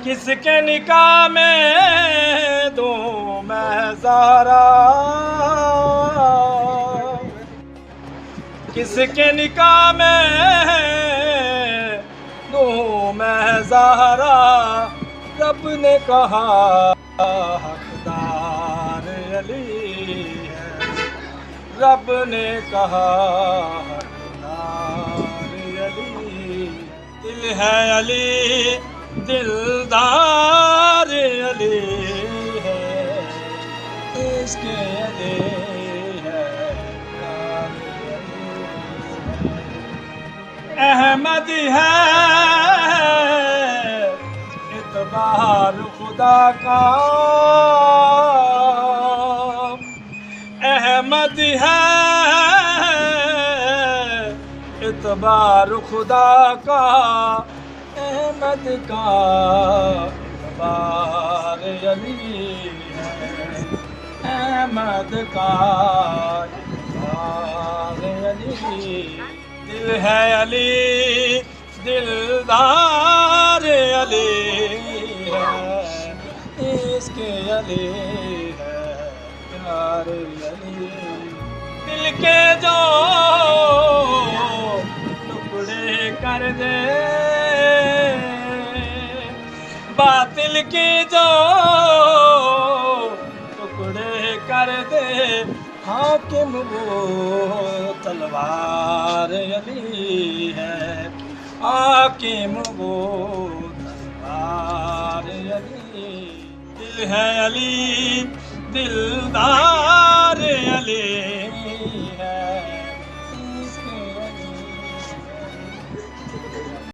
کس کے نکاح میں دوں میں زہرا، کس کے نکاح میں دوں میں زہرا، رب نے کہا حقدار علی ہے، رب نے کہا حقدار علی، دل ہے علی دلدار علی ہے، عشق علی ہے پیار علی، احمد ہے اعتبار خدا کا، احمد ہے اعتبار خدا کا، احمد کا اعتبار علی ہے، احمد کا اعتبار علی، دل ہے علی دلدار علی ہے، عشق علی ہے پیار علی، دل کے جو ٹکڑے کر دے، باطل کی جو ٹکڑے کر دے، حاکم وہ تلوار علی ہے، حاکم وہ تلوار علی، دل ہے علی دلدار